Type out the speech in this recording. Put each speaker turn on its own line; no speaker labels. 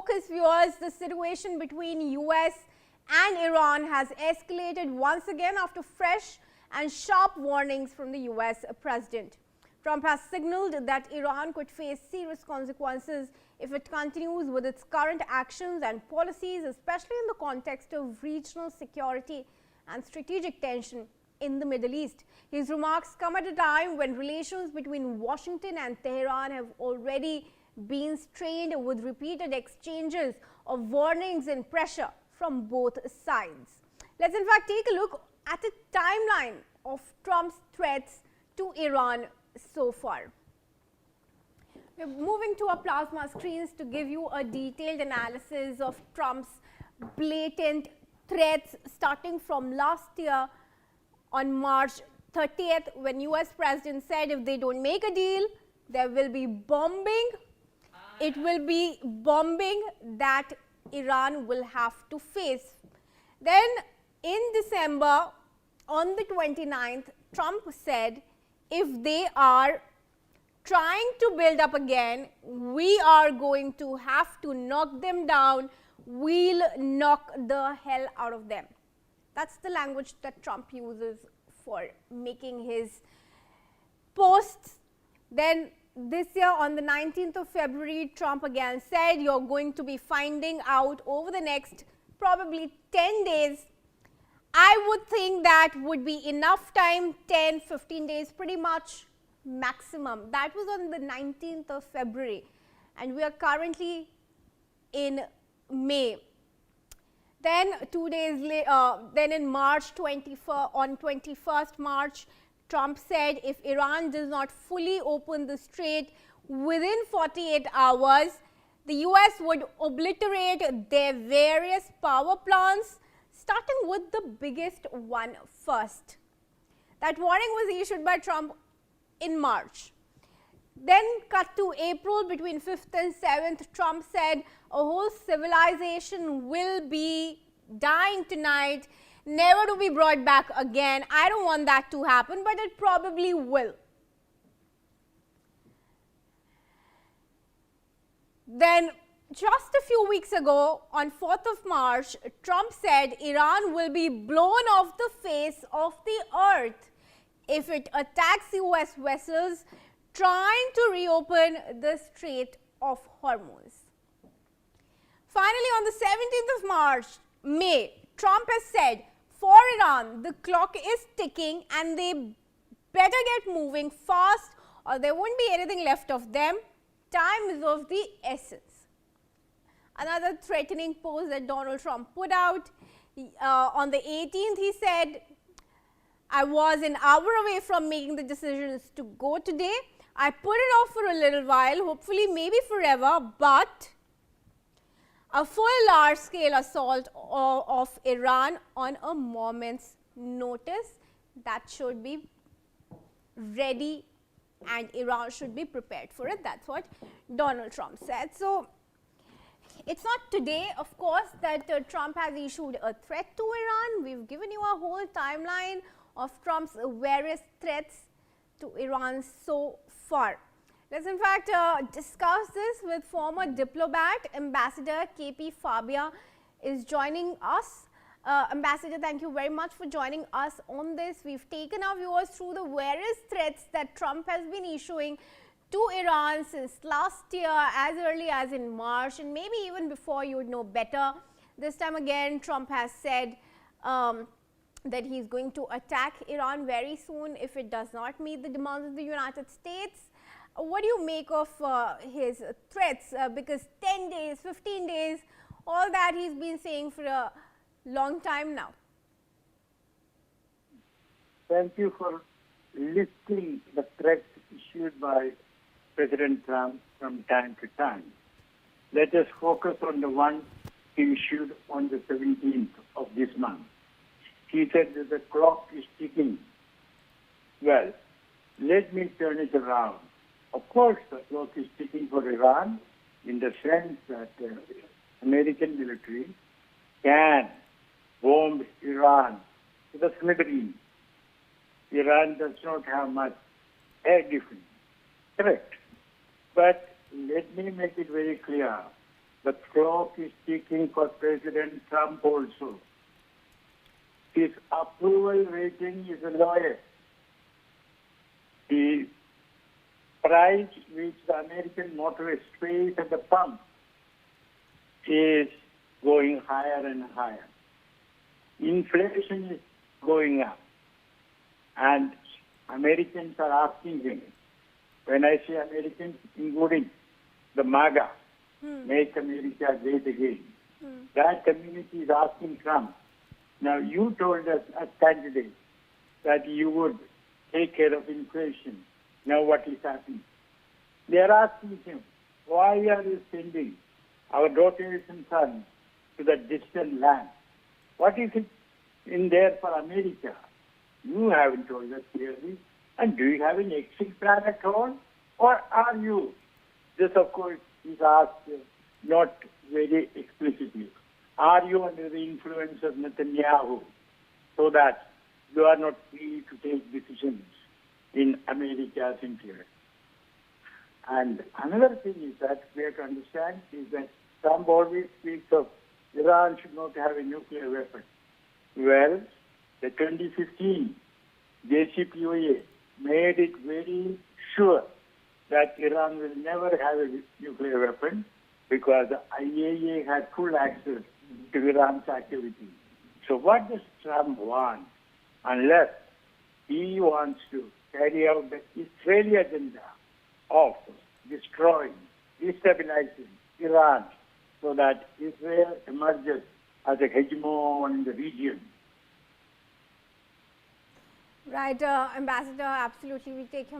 focus, viewers, the situation between US and Iran has escalated once again after fresh and sharp warnings from the US president. Trump has signaled that Iran could face serious consequences if it continues with its current actions and policies, especially in the context of regional security and strategic tension in the Middle East. His remarks come at a time when relations between Washington and Tehran have already been strained, with repeated exchanges of warnings and pressure from both sides. Let's in fact take a look at a timeline of Trump's threats to Iran so far. We're moving to our plasma screens to give you a detailed analysis of Trump's blatant threats starting from last year on March 30th, when US President said if they don't make a deal, there will be bombing. It will be bombing that Iran will have to face. Then in December, on the 29th, Trump said if they are trying to build up again, we are going to have to knock them down. We'll knock the hell out of them. That's the language that Trump uses for making his posts. Then this year on the 19th of February, Trump again said you're going to be finding out over the next probably 10 days. I would think that would be enough time, 10, 15 days pretty much maximum. That was on the 19th of February and we are currently in May. Then 2 days later, then in March 21st, on 21st March, Trump said if Iran does not fully open the strait within 48 hours, the US would obliterate their various power plants, starting with the biggest one first. That warning was issued by Trump in March. Then cut to April, between 5th and 7th, Trump said a whole civilization will be dying tonight, never to be brought back again. I don't want that to happen, but it probably will. Then just a few weeks ago, on 4th of March, Trump said Iran will be blown off the face of the earth if it attacks US vessels trying to reopen the Strait of Hormuz. Finally, on the 17th of March, May, Trump has said for Iran, the clock is ticking and they better get moving fast or there won't be anything left of them. Time is of the essence. Another threatening post that Donald Trump put out on the 18th, he said, I was an hour away from making the decisions to go today. I put it off for a little while, hopefully maybe forever, but a full large-scale assault of Iran on a moment's notice, that should be ready and Iran should be prepared for it. That's what Donald Trump said. So it's not today, of course, that Trump has issued a threat to Iran. We've given you a whole timeline of Trump's various threats to Iran so far. Let's in fact discuss this with former diplomat Ambassador KP Fabia is joining us. Ambassador, thank you very much for joining us on this. We've taken our viewers through the various threats that Trump has been issuing to Iran since last year, as early as in March, and maybe even before. You would know better. This time again, Trump has said that he's going to attack Iran very soon if it does not meet the demands of the United States. What do you make of his threats? Because 10 days, 15 days, all that he's been saying for a long time now.
Thank you for listing the threats issued by President Trump from time to time. Let us focus on the one he issued on the 17th of this month. He said that the clock is ticking. Well, let me turn it around. Of course, the clock is ticking for Iran in the sense that American military can bomb Iran to the smithereens. Iran does not have much air defense. Correct. But let me make it very clear. The clock is ticking for President Trump also. His approval rating is the lowest. The price which the American motorist pays at the pump is going higher and higher. Inflation is going up. And Americans are asking him, when I say Americans, including the MAGA, Make America Great Again, that community is asking Trump, now you told us as candidates that you would take care of inflation. Now what is happening? They are asking him, why are you sending our daughters and sons to the distant land? What is it in there for America? You haven't told us clearly. And do you have an exit plan at all? Or are you? This, of course, is asked not very explicitly. Are you under the influence of Netanyahu so that you are not free to take decisions in America's interest? And another thing is that we have to understand is that Trump always speaks of Iran should not have a nuclear weapon. Well, the 2015 JCPOA made it very sure that Iran will never have a nuclear weapon because the IAEA had full access to Iran's activity. So what does Trump want? Unless he wants to carry out the Israeli agenda of destroying, destabilizing Iran so that Israel emerges as a hegemon in the region.
Right, Ambassador, absolutely. We take your